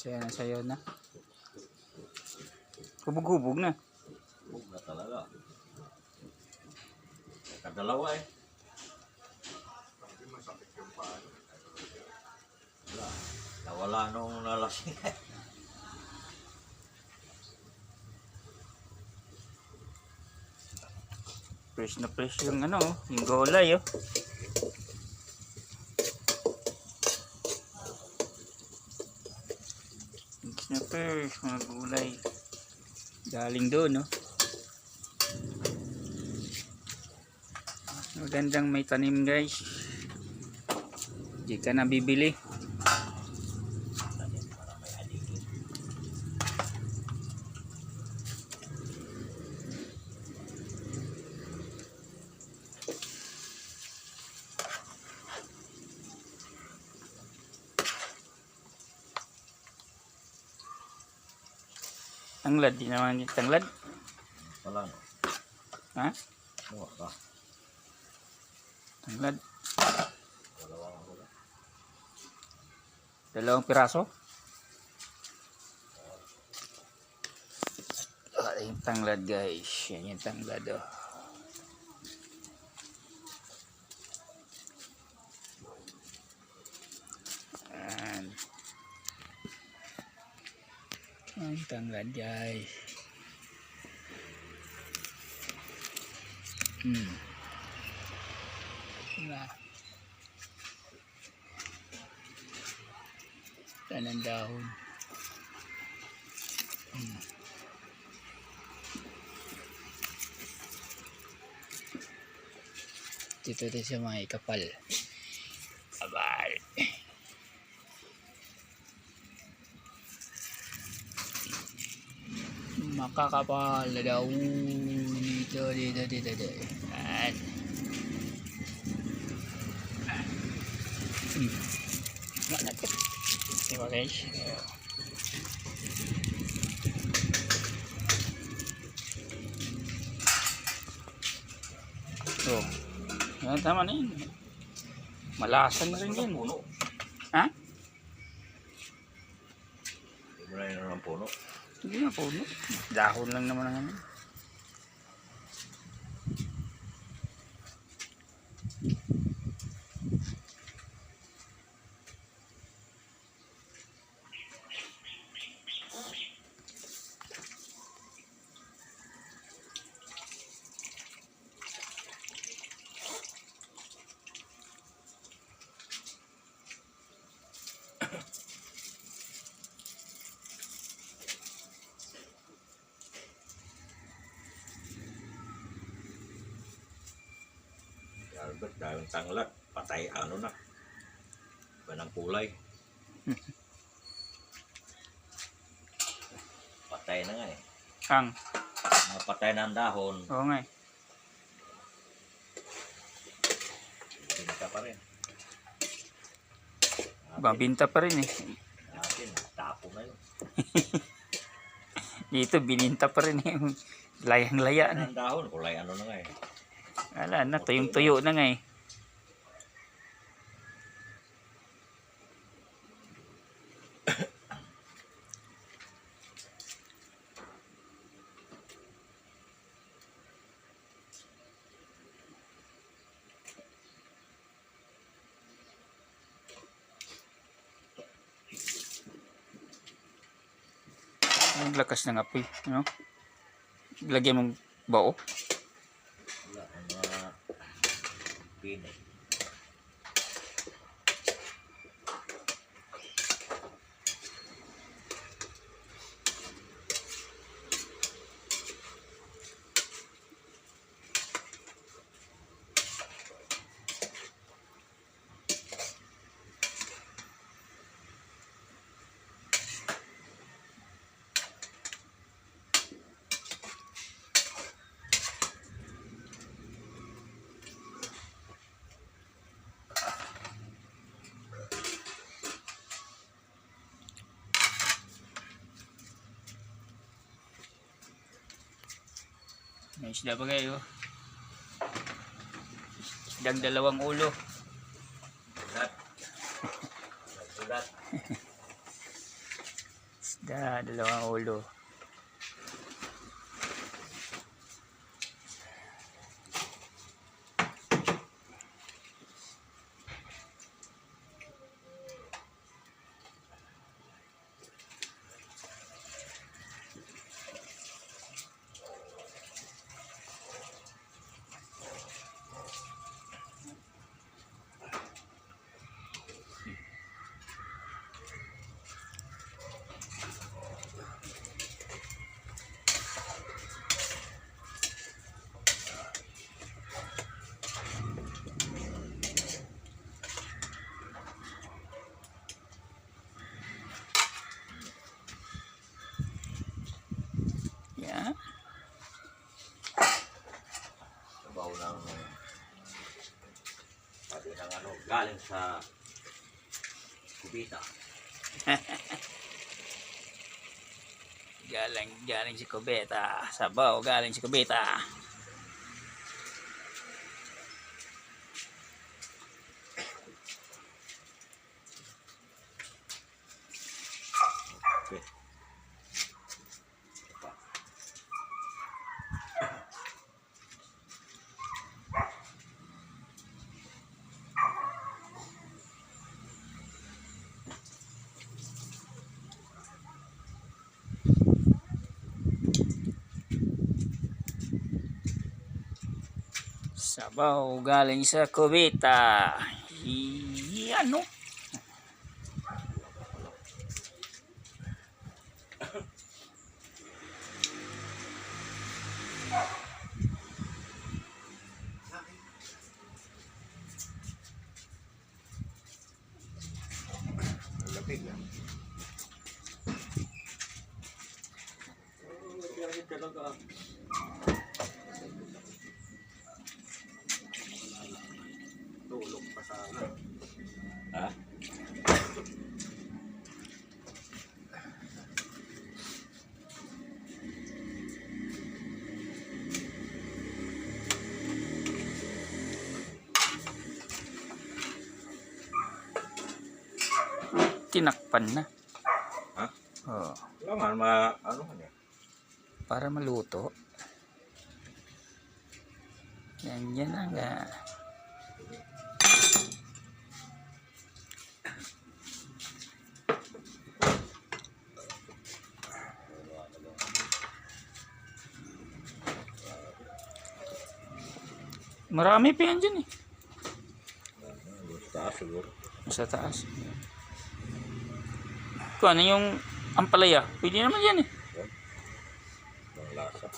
Saya na sayo na. Hubog-hubog na. Hubog na talaga. Kadalawa eh. Wala. Nawala nung nalasing eh. Fresh na fresh yung ano, yung gulay oh. Fresh na fresh, mga gulay. Galing doon oh. Magandang may tanim guys. Di ka na bibili. Para may aligin. Tanglad, di naman yung tanglad. Wala no. Ha? Muha ka. Tanglad. Dalawang hula. 2 piraso. Yung tanglad guys. Yan yung tanglad oh. Yan. Ang tanglad guys. Nah. Tanang dahon. Dito din siya may kapal. Abay. Makakapal na daw. Dito. Yan. Manapit. Diba guys? So, yan tama na yun. Malasan na rin yun. Puno. Ha? Hindi mo na yun ng puno. Hindi na puno. Dahon lang naman ang ano. Albert, dahil tanglad. Patay ano na. Iba ng kulay. Patay na nga eh. Ang? Patay na ang dahon. Oo nga eh. Binta pa rin. Babinta pa rin eh. Natin, tapo na yun. Dito bininta pa rin eh. Layang-laya na. Ang dahon, kulay ano na nga eh. Wala na, tuyong-tuyo na nga eh. Ang lakas ng apoy, no? Lagyan mong bao. Wala, ang mga pinay. May isda pa kayo. Isdang 2 ulo. Sulat. Sulat. Dalawang ulo. Yan. Sabaw ng pati ng ano, galing sa kubita. Galing si Kubeta. Sabaw, galing si Kubeta. Okay. Sabaw, galing sa Kubeta. Yan, no? Lapig na. Kaya talaga. Tulog pa sana. Ha? Tinakpan na. Ha? Oh, Kailangan ano kanya? para maluto. Yan lang. Marami pa yan dyan eh. Taas siguro. Sa taas. Kung ano yung ampalaya, pwede naman yan eh. Ang lasa.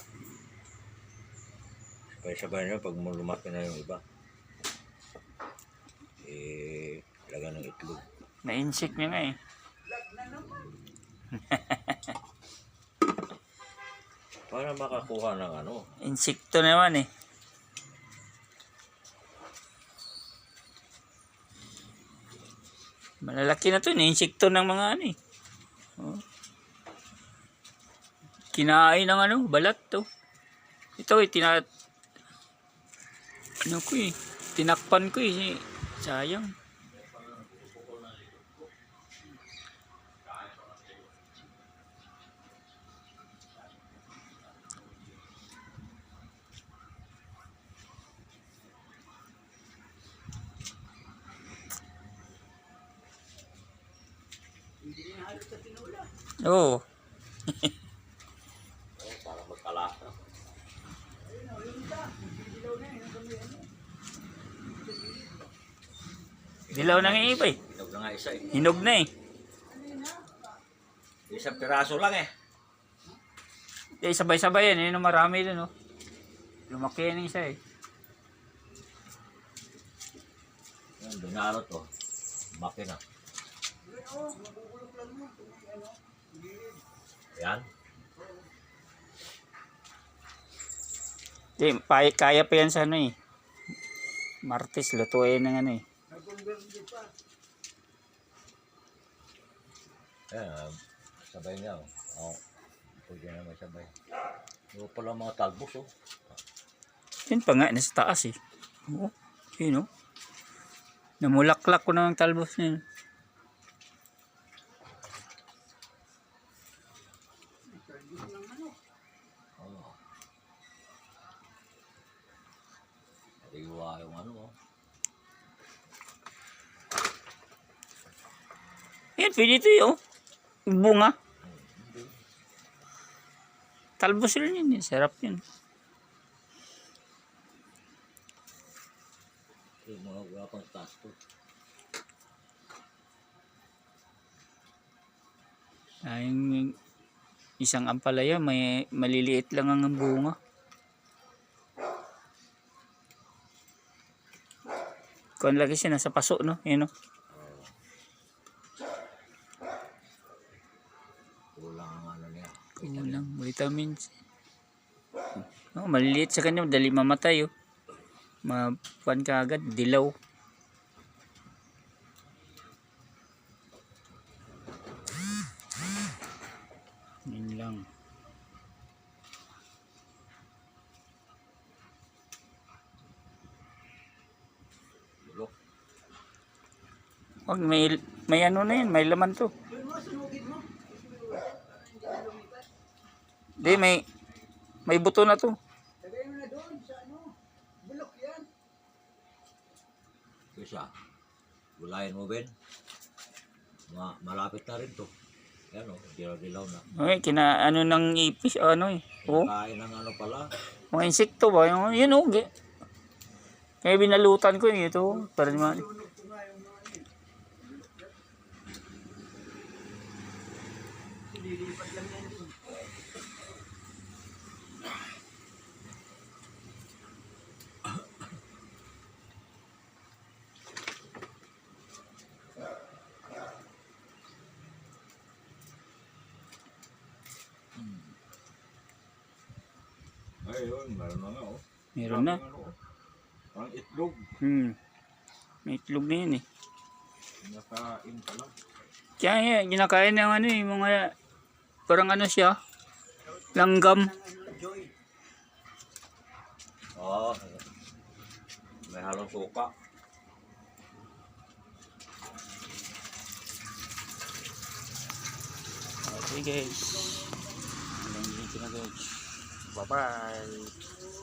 Sabay-sabay na pag lumaki na yung iba. Laga ng itlog. Na-insect niya nga eh. Para makakuha ng ano. Insekto naman eh. Malalaki na to, na-insekto ng mga ano eh. Oh. Kinain ng ano, balat to. Ito eh, ano ko eh, tinakpan ko eh. Sayang. Oo. Para magkalasa. Dilaw na nga iba eh. Hinog na nga isa eh. Hinog na eh. Isang piraso lang eh. Eh, sabay-sabay yan. Yun ang marami dun, oh. Lumaki yan isa eh. Yan, binarot to. Makina. Yan. Kaya pa yan sa ano eh. Martes, lutuin ng ano eh. Yan, sabay niya. Oh. Pwede na may sabay. Yung pala mga talbos oh. Yun pa nga, nasa taas eh. Oo, yun oh. Namulaklak ko na ng talbos niya. Yan, pwede ito yun. Bunga. Talbos rin yun. Sarap yun. Yung mga wapang taas ko. Yung isang ampalaya, may maliliit lang ang bunga. Kung lagi siya nasa paso, no? Yun, no? Kulang ang ano niya. Kulang, vitamins. Oh, maliliit sa kanya, dali mamatay, oh. Mapan ka agad, dilaw. Yun lang. Bulok. Wag, may ano na yun, may laman to. Di, may buto na to. Lagay mo na doon sa bulok yan. Isa. Gulayin mo, Ben. Malapit na rin to. Yan o, dilaw-dilaw na. Okay, ano ng ipis, ano eh. Oh, Kain ng ano pala. mga insekto ba? Yun oh, kaya binalutan ko yun ito. Para naman. Lilipat lang yan. Ayun, meron na nga oh. Meron na. Parang itlog. May itlog na yun eh. Nakain pa lang. Kaya ginakain ng ano eh, mga parang ano siya, langgam. Joy. Oo. May halong suka. Okay guys. Hanggang dito na guys. Bye bye.